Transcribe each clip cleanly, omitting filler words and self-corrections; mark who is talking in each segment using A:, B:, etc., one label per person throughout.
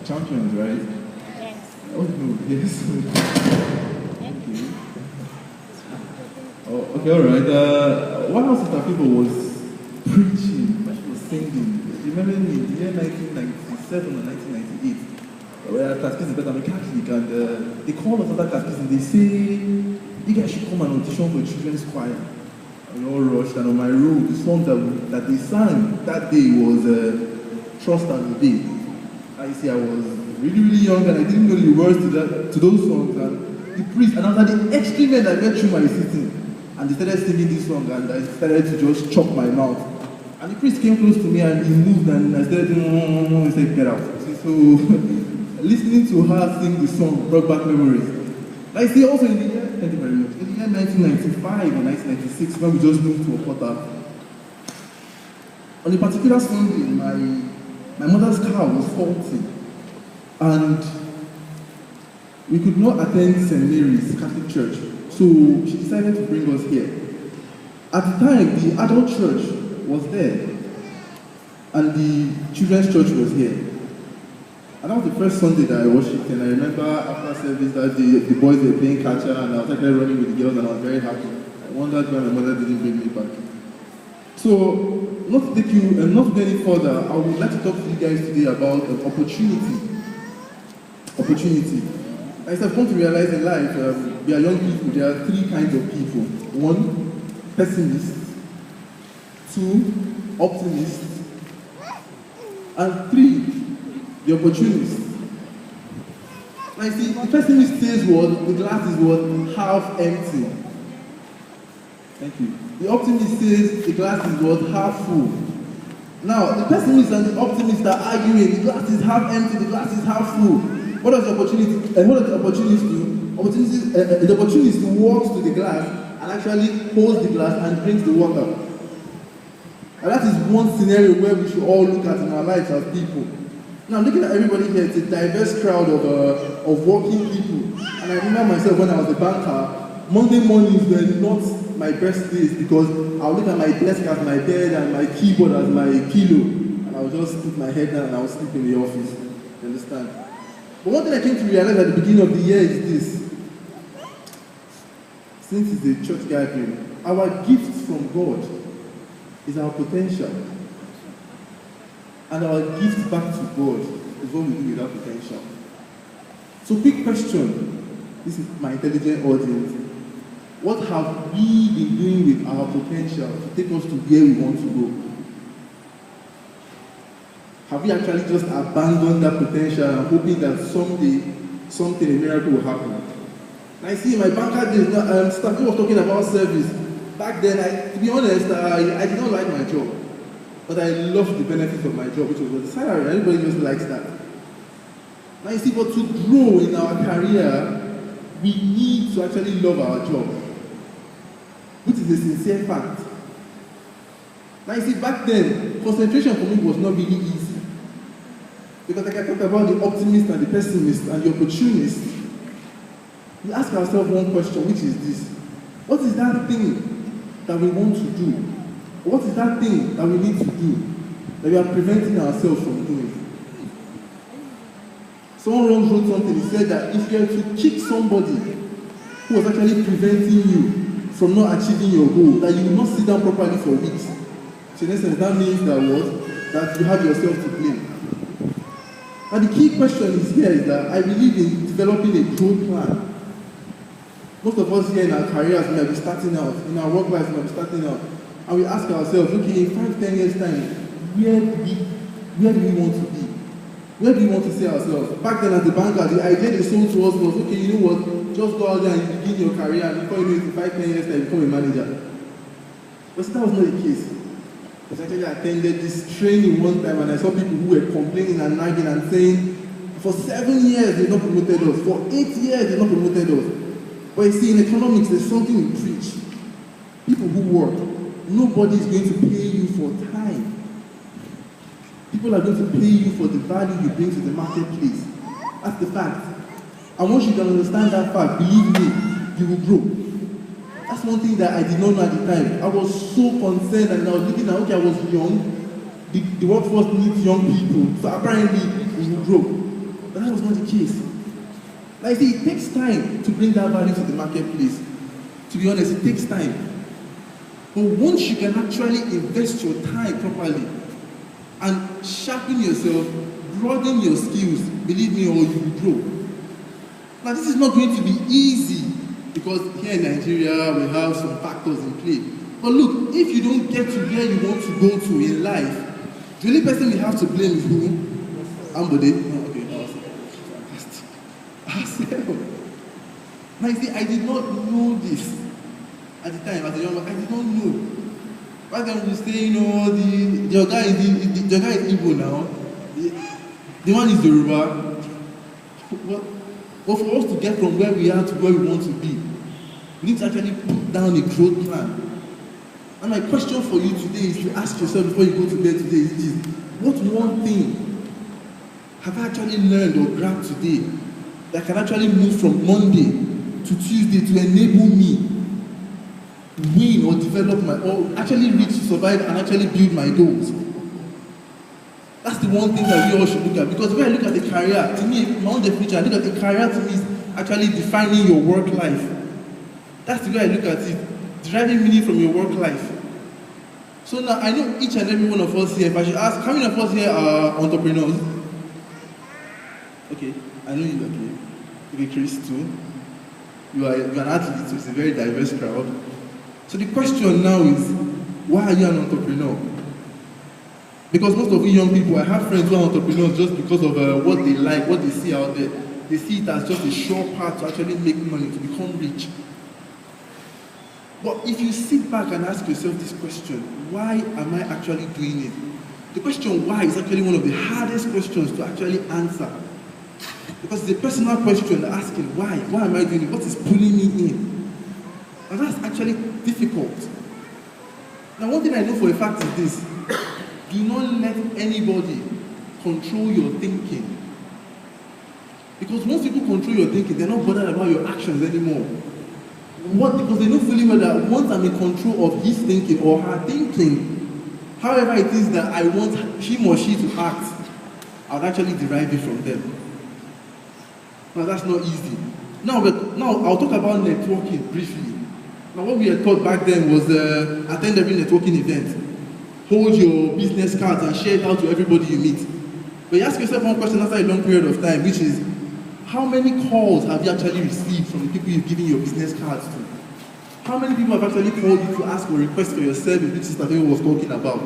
A: Champions, right?
B: Yes.
A: Oh no, yes. Okay. Oh, okay, alright. One of the people was preaching, when she was singing. Remember in the year 1997 or 1998, where at Caskis that I'm a Catholic, and they call us other Caskis and they say, you guys should come and audition for children's choir. And we all rushed, and on my road, the song that they sang that day was Trust and Obey. I see I was really, really young and I didn't know the words to those songs. And the priest, and I was at the extreme end, I went through my sitting. And they started singing this song and I started to just chop my mouth. And the priest came close to me and he moved and I started doing, he said, get out. So, listening to her sing the song brought back memories. I see also in the year, thank you very much, in the year 1995 or 1996, when we just moved to Okota, on a particular Sunday, my mother's car was faulty. And we could not attend St. Mary's Catholic Church. So she decided to bring us here. At the time, the adult church was there, and the children's church was here. And that was the first Sunday that I worshipped, and I remember after service that the boys were playing catcher, and I was actually running with the girls, and I was very happy. I wondered why my mother didn't bring me back. So, not to take you, and not to go any further, I would like to talk to you guys today about an opportunity. Opportunity. As I've come to realize in life, we are young people, there are three kinds of people. One, pessimists. Two, optimists. And three, the opportunists. Now you see, the pessimist says what? The glass is what? Half empty. Thank you. The optimist says the glass is what? Half full. Now, the pessimist and the optimist are arguing, the glass is half empty, the glass is half full. What does the opportunity, what does the opportunist do? The opportunist walks to the glass and actually holds the glass and drinks the water. And that is one scenario where we should all look at in our lives as people. Now, looking at everybody here, it's a diverse crowd of working people. And I remember myself when I was a banker, Monday mornings were not my best days because I would look at my desk as my bed and my keyboard as my pillow. And I would just put my head down and I would sleep in the office. You understand? But one thing I came to realize at the beginning of the year is this. Since it's a church gathering, our gift from God is our potential. And our gift back to God is what we do with our potential. So quick question, this is my intelligent audience. What have we been doing with our potential to take us to where we want to go? Have we actually just abandoned that potential and hoping that someday, a miracle will happen? And I see in my banker days, Staffy was talking about service. Back then, to be honest, I did not like my job. But I loved the benefits of my job, which was the salary. Everybody just likes that. Now you see, but to grow in our career, we need to actually love our job, which is a sincere fact. Now you see, back then, concentration for me was not really easy. Because like I talked about the optimist and the pessimist and the opportunist, we ask ourselves one question, which is this. What is that thing that we want to do? What is that thing that we need to do that we are preventing ourselves from doing? Someone wrote something, he said that if you are to kick somebody who was actually preventing you from not achieving your goal, that you will not sit down properly for weeks. So in essence, that means that what? That you have yourself to blame. Now the key question is here is that I believe in developing a growth plan. Most of us here in our careers may be starting out, in our work lives may be starting out, and we ask ourselves, okay, in 5-10 years time, where do we want to be? Where do we want to see ourselves? Back then as a banker, the idea they sold to us was, okay, you know what, just go out there and begin your career, and before you know it, in 5-10 years time, you become a manager. But that was not the case. I actually attended this training one time and I saw people who were complaining and nagging and saying, for 7 years they've not promoted us, for 8 years they've not promoted us. But you see, in economics, there's something we preach. People who work, nobody is going to pay you for time. People are going to pay you for the value you bring to the marketplace. That's the fact. And once you can understand that fact, believe me, you will grow. That's one thing that I did not know at the time. I was so concerned and I was looking at, I was young. The workforce needs young people. So apparently, we will grow. But that was not the case. Like, see, it takes time to bring that value to the marketplace. To be honest, it takes time. But once you can actually invest your time properly and sharpen yourself, broaden your skills, believe me, or you will grow. Now, this is not going to be easy because here in Nigeria, we have some factors in play. But look, if you don't get to where you want to go to in life, the only person we have to blame is who? Somebody. No, okay, ourselves. Now, you see, I did not know this at the time, as a young man. I did not know. Back then, we say, you know, the guy is Igbo now. The one is Yoruba. But for us to get from where we are to where we want to be, we need to actually put down a growth plan. And my question for you today is to ask yourself before you go to bed today is this: what one thing have I actually learned or grabbed today that can actually move from Monday to Tuesday to enable me win or develop or actually reach, survive, and actually build my goals? That's the one thing that we all should look at. Because when I look at the career, to me, my own definition, I look at the career to me is actually defining your work life. That's the way I look at it. Deriving meaning from your work life. So now, I know each and every one of us here, if I should ask, how many of us here are entrepreneurs? Okay, I know you, okay. Okay, Chris too. You're an athlete, so it's a very diverse crowd. So the question now is, why are you an entrepreneur? Because most of you young people, I have friends who are entrepreneurs just because of what they like, what they see out there. They see it as just a sure path to actually make money, to become rich. But if you sit back and ask yourself this question, why am I actually doing it? The question why is actually one of the hardest questions to actually answer. Because it's a personal question, asking why am I doing it? What is pulling me in? And that's actually difficult. Now, one thing I know for a fact is this: do not let anybody control your thinking. Because once people control your thinking, they're not bothered about your actions anymore. Because they know fully well that once I'm in control of his thinking or her thinking, however it is that I want him or she to act, I'll actually derive it from them. Now, that's not easy. Now I'll talk about networking briefly. Now, what we had taught back then was attend every networking event. Hold your business cards and share it out to everybody you meet. But you ask yourself one question after a long period of time, which is, how many calls have you actually received from the people you've given your business cards to? How many people have actually called you to ask for a request for your service, which Sister Femi was talking about?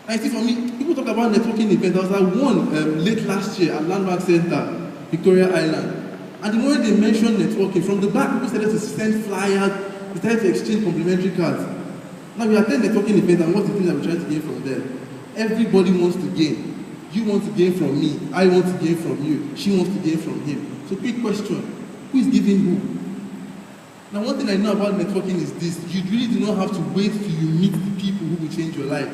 A: And see, for me, people talk about networking events. I was at one late last year at Landmark Center, Victoria Island. And the moment they mentioned networking, from the back, people started to send flyers, they started to exchange complimentary cards. Now, we attend networking events, and what's the thing that we're trying to gain from them? Everybody wants to gain. You want to gain from me, I want to gain from you, she wants to gain from him. So quick question, who is giving who? Now, one thing I know about networking is this: you really do not have to wait till you meet the people who will change your life.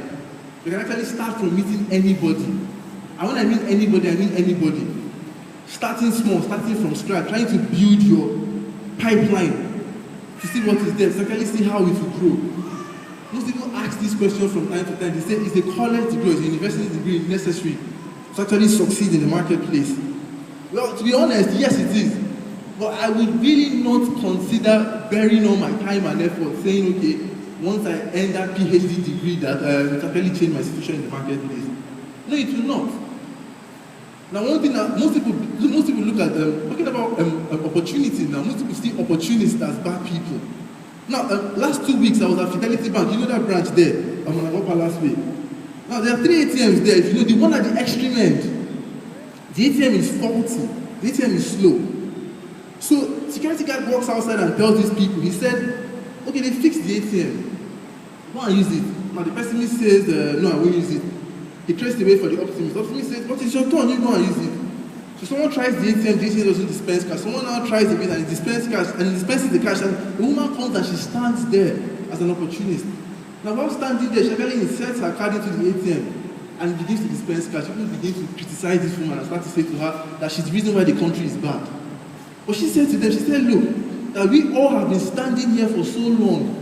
A: You can actually start from meeting anybody. And when I mean anybody, I mean anybody. Starting small, starting from scratch, trying to build your pipeline to see what is there, to actually see how it will grow. Most people ask this question from time to time. They say, is a college degree, is a university degree necessary to actually succeed in the marketplace? Well, to be honest, yes it is. But I would really not consider burying all my time and effort saying, okay, once I end that PhD degree that it actually change my situation in the marketplace. No, it will not. Now, one thing that most people look at, talking about opportunities now, most people see opportunities as bad people. Now, last 2 weeks I was at Fidelity Bank. You know that branch there? I'm on Upper last week. Now, there are 3 ATMs there. If you know, the one at the extreme end, the ATM is faulty. The ATM is slow. So, security guard walks outside and tells these people, he said, okay, they fixed the ATM. Go and use it. Now, the pessimist says, no, I won't use it. He traced away for the optimist. The optimist says, but it's your turn, you go and use it. So someone tries the ATM doesn't dispense cash. Someone now tries a bit and he dispenses cash, and he dispenses the cash, and the woman comes and she stands there as an opportunist. Now, while standing there, she actually inserts her card into the ATM and begins to dispense cash. People begin to criticize this woman and start to say to her that she's the reason why the country is bad. But she said to them, she said, look, that we all have been standing here for so long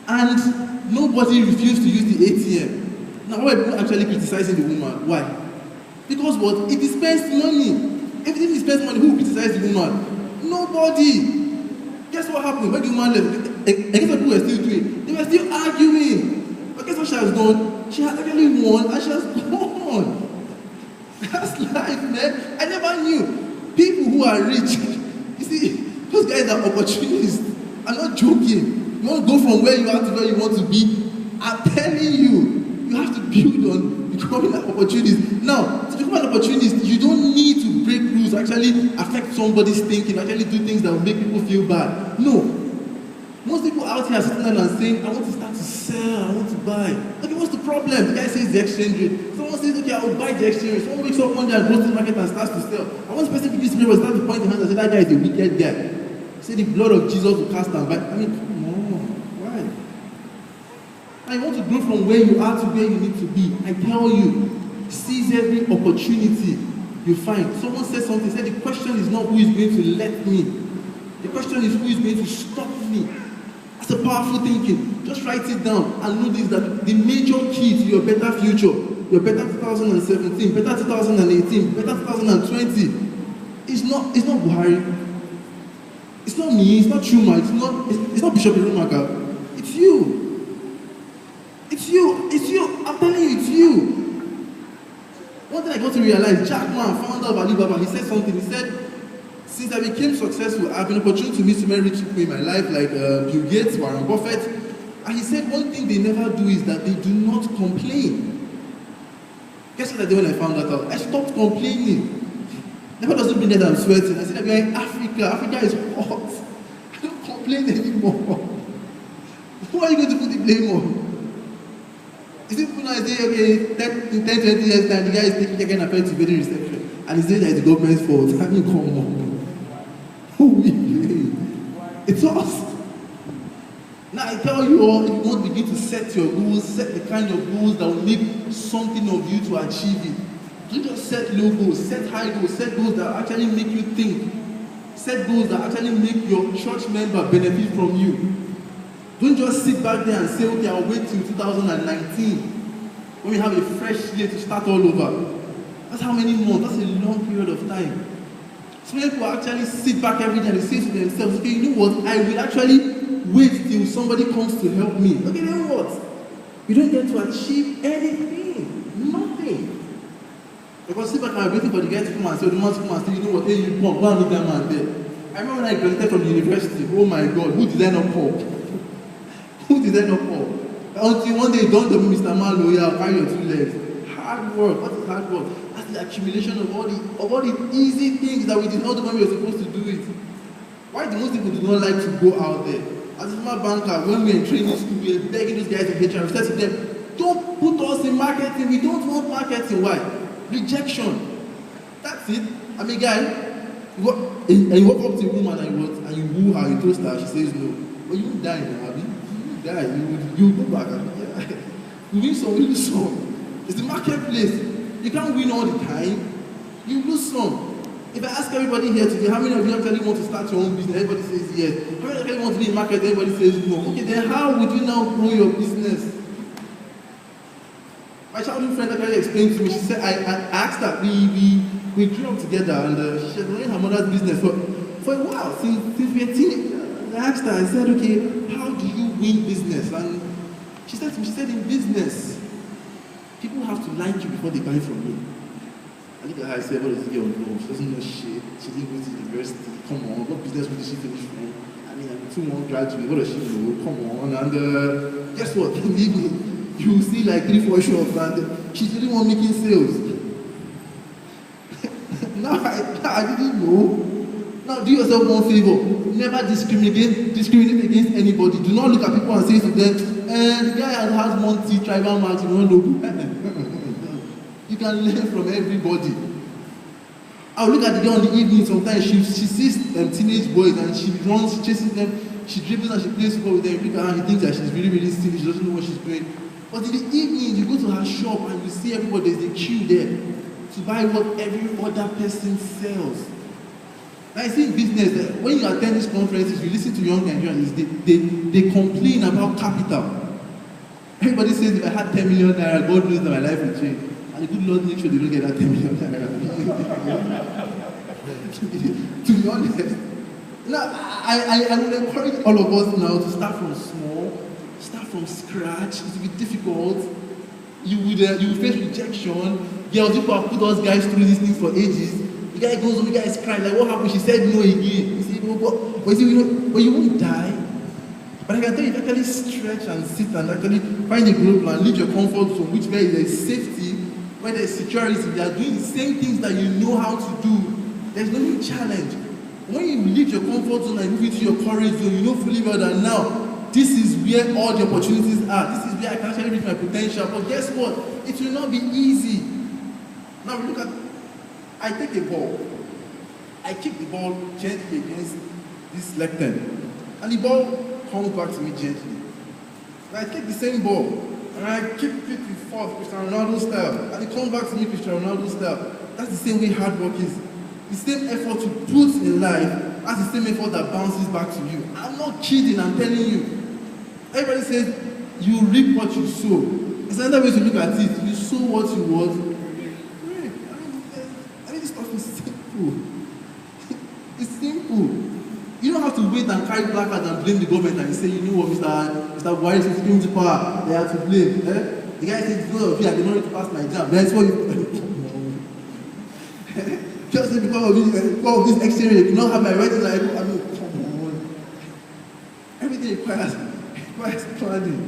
A: and nobody refused to use the ATM. Now, why are people actually criticizing the woman? Why? Because what? It dispense money. If it didn't dispense money, who will criticize the woman? Nobody. Guess what happened? When the woman left, guess what people were still doing? They were still arguing. But guess what she has done? She has actually won and she has gone. That's life, man. I never knew. People who are rich, you see, those guys are opportunists. I'm not joking. You want to go from where you are to where you want to be? I'm telling you, you have to build on becoming an opportunist. Now, to become an opportunist, you don't need to break rules, actually affect somebody's thinking, actually do things that will make people feel bad. No. Most people out here are sitting there and saying, I want to start to sell, I want to buy. Okay, what's the problem? The guy says the exchange rate. Someone says, okay, I will buy the exchange rate. Someone wakes up one day and goes to the market and starts to sell. And one person begins to start to point the hand and say, that guy is a wicked guy. Say the blood of Jesus will cast and buy. I mean, come on, why? I want to grow from where you are to where you need to be. I tell you, seize every opportunity you find. Someone said something, said the question is not who is going to let me. The question is who is going to stop me. That's a powerful thinking. Just write it down and know this, that the major key to your better future, your better 2017, better 2018, better 2020, is not Buhari. It's not me, it's not Chuma, it's not Bishop Irumaka. It's you. It's you. It's you. I'm telling you, it's you. One thing I got to realize, Jack Ma, founder of Alibaba, he said something. He said, since I became successful, I've been opportunity to meet so many rich people in my life, like Bill Gates, Warren Buffett. And he said one thing they never do is that they do not complain. Guess what I did when I found that out? I stopped complaining. Never doesn't mean that I'm sweating. I said, we are in Africa. Africa is hot. I don't complain anymore. Who are you going to put the blame on? Is it when I say, okay, in 10, 20 years time, the guy is taking a pen to wedding reception, and he says that it's the government's fault. I mean, come on. Who will blame? It's us. Now I tell you all, if you want to begin to set your goals, set the kind of goals that will make something of you to achieve it. Don't just set low goals, set high goals, set goals that actually make you think. Set goals that actually make your church member benefit from you. Don't just sit back there and say, okay, I'll wait till 2019 when we have a fresh slate to start all over. That's how many months? That's a long period of time. So many people actually sit back every day and they say to themselves, okay, you know what? I will actually wait till somebody comes to help me. Okay, then what? You don't get to achieve anything. Nothing. Because sit back and I'm waiting for the guy to come and say, the man to come and say, you know what? Hey, you come, go and meet that man there. I remember when I graduated from the university, oh my God, who did I not call? Who did I not call? Until one day it dawned on me, Mr. Man, I'll carry your 2 legs. Hard work. What is hard work? That's the accumulation of all the easy things that we did not do when we were supposed to do it. Why do most people do not like to go out there? As a former banker, when we were in training school, we were begging those guys in HR. We said to them, don't put us in marketing. We don't want marketing. Why? Rejection. That's it. I'm a guy. You walk up to a woman and you woo her, you toast her, she says no. But you won't die now, Abby. You die. You go back. Yeah. You win some, you lose some. It's the marketplace. You can't win all the time. You lose some. If I ask everybody here today, how many of you actually want to start your own business? Everybody says yes. How many actually want to be in market? Everybody says no. Okay, then how would you now grow your business? My childhood friend actually explained to me, she said, I asked her, we grew up together and she had running her mother's business for a while, since we were teenagers. I asked her, I said, okay, how do you win business? And she said to me, in business, people have to like you before they buy from you. I look at her, I said, what does this girl know? She doesn't know shit. She didn't go to university. Come on, what business would she finish from? I mean, I'm 2 months graduate. What does she know? Come on. And guess what? In the evening, you see like 3-4 shops and she's the only one making sales. Now I didn't know. Now do yourself one favor. Never discriminate against anybody. Do not look at people and say to them, the guy has Monty, tribal marks, you don't know. You can learn from everybody. I'll look at the girl in the evening sometimes, she sees teenage boys and she runs, she chases them, she dribbles and she plays football with them. You look at her, he thinks that she's really, really silly, she doesn't know what she's doing. But in the evening, you go to her shop and you see everybody, there's a queue there to buy what every other person sells. Now I see in business that when you attend these conferences, you listen to young Nigerians, they complain about capital. Everybody says if I had 10 million naira, God knows that my life will change. And the good Lord make sure they don't get that 10 million naira. To be honest. Now, I would encourage all of us now to start from small, start from scratch. It will be difficult. You will face rejection. Girls, people have put us guys through these things for ages. The guy goes home, the guy is crying, like, what happened? She said no again. You see, but you won't die. But I can tell you, if you actually stretch and sit and actually find a growth plan, leave your comfort zone, which where there is safety, where there is security, they are doing the same things that you know how to do. There's no new challenge. When you leave your comfort zone and move into your courage zone, you know fully well that now, this is where all the opportunities are. This is where I can actually reach my potential. But guess what? It will not be easy. Now look at, I take a ball. I kick the ball gently against this left hand. And the ball comes back to me gently. And I take the same ball. And I kick it with force, Cristiano Ronaldo style. And it comes back to me Cristiano Ronaldo style. That's the same way hard work is. The same effort you put in life, that's the same effort that bounces back to you. I'm not kidding, I'm telling you. Everybody says, you reap what you sow. It's another way to look at it. You sow what you want. I mean, this stuff is simple. It's simple. You don't have to wait and carry placards and blame the government and say, you know what, Mr. Buhari is coming to power, they have to blame. The guy says, because of you, I did not need to pass my exam. That's what you... Just because of this exchange, I do not have my writing life. I mean, come on. Everything requires planning.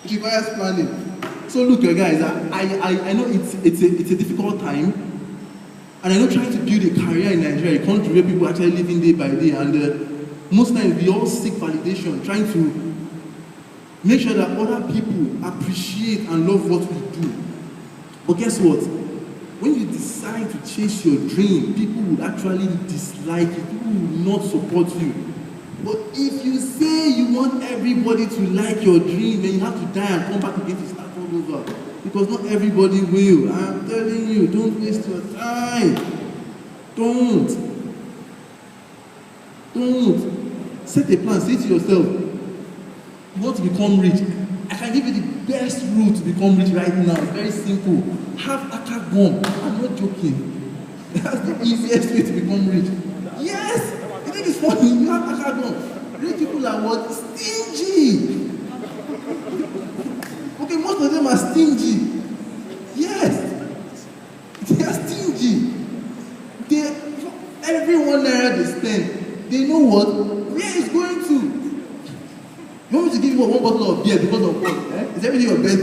A: It requires planning. So look, guys, I know it's a difficult time, and I know trying to build a career in Nigeria, you can't where people actually living day by day, and most times we all seek validation, trying to make sure that other people appreciate and love what we do. But guess what? When you decide to chase your dream, people will actually dislike you. People will not support you. But if you say you want everybody to like your dream, then you have to die and come back again to start all over. Because not everybody will. I'm telling you, don't waste your time. Don't. Set a plan. Say to yourself, you want to become rich. I can give you the best route to become rich right now. It's very simple. Have account bomb. I'm not joking. That's the easiest way to become rich. Yes! You think it's funny? You have account bomb. Rich people are what? Stingy! Okay, most of them are stingy. Yes! They are stingy. Every 1 naira they spend, they know what? Where it's going to. You want me to give you one bottle of beer because of what? Is everything your best?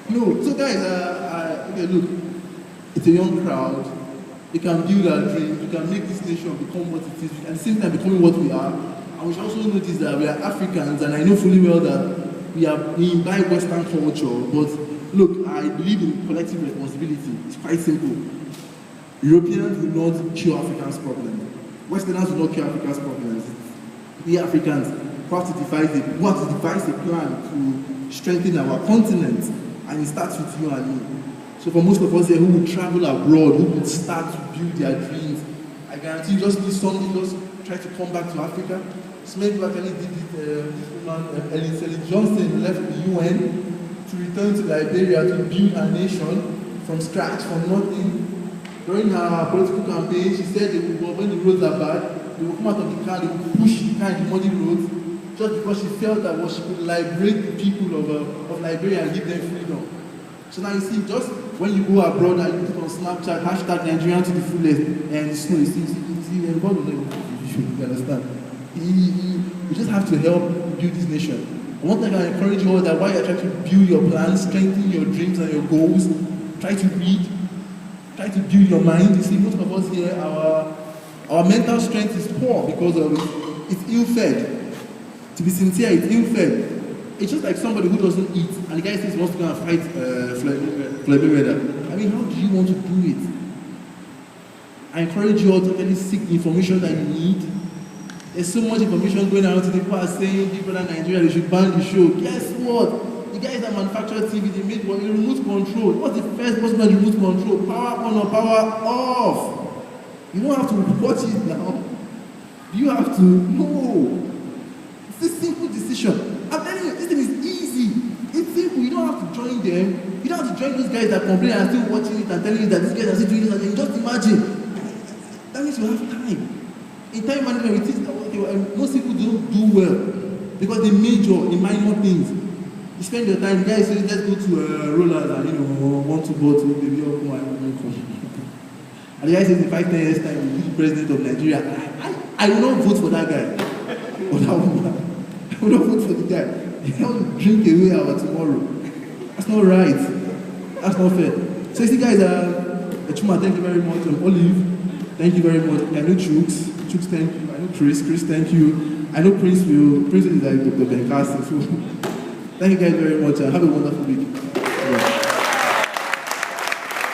A: No. So guys, okay, look, it's a young crowd. We can build our dreams. We can make this nation become what it is. At the same time, becoming what we are. And we should also notice that we are Africans, and I know fully well that we imbibe Western culture. But look, I believe in collective responsibility. It's quite simple. Europeans will not cure Africans' problems. Westerners will not cure Africa's problems. We Africans have to devise a plan to strengthen our continent, and it starts with you and me. So for most of us here who will travel abroad, who will start to build their dreams, I guarantee you just need something, just try to come back to Africa. So many people actually did it. This woman, Ellen Johnson, left the UN to return to Liberia to build a nation from scratch, from nothing. During her political campaign, she said they would, when the roads are bad, they would come out of the car, they would push the car in the muddy roads, just because she felt that she could liberate the people of Liberia and give them freedom. So now you see, just when you go abroad and you put on Snapchat, hashtag Nigerian to the fullest, and you see, God will know you understand. You just have to help build this nation. And one thing I encourage you all that while you're trying to build your plans, strengthen your dreams and your goals, try to read, try to build your mind. You see, most of us here, our mental strength is poor because it's ill-fed. To be sincere, it's ill-fed. It's just like somebody who doesn't eat, and the guy says he wants to go and fight Flebbereda. I mean, how do you want to do it? I encourage you all to really seek the information that you need. There's so much information going around today. People are saying, people in Nigeria, they should ban the show. Guess what? The guys that manufacture TV, they made what? Remote control. What's the first person that remote control? Power on or power off? You don't have to watch it now. You have to know. It's a simple decision. I'm telling you, this thing is easy. It's simple. them. You don't have to join those guys that complain and still watching it and telling you that these guys are still doing this, and then just imagine. That means you have time. In time management, we teach that most people don't do well because they major in minor things. You spend your time, guys say, let's go to rollers and, want to go to maybe open and the guy says in 5-10 years time, we'll be the president of Nigeria. I will not vote for that guy or that woman. I will not vote for the guy. They don't drink away our tomorrow. That's not right. That's not fair. So you see, guys, Chuma, thank you very much. Olive, thank you very much. I know Chooks, thank you. I know Chris, thank you. I know Prince is like Dr. Ben Carson. So thank you guys very much. Have a wonderful week.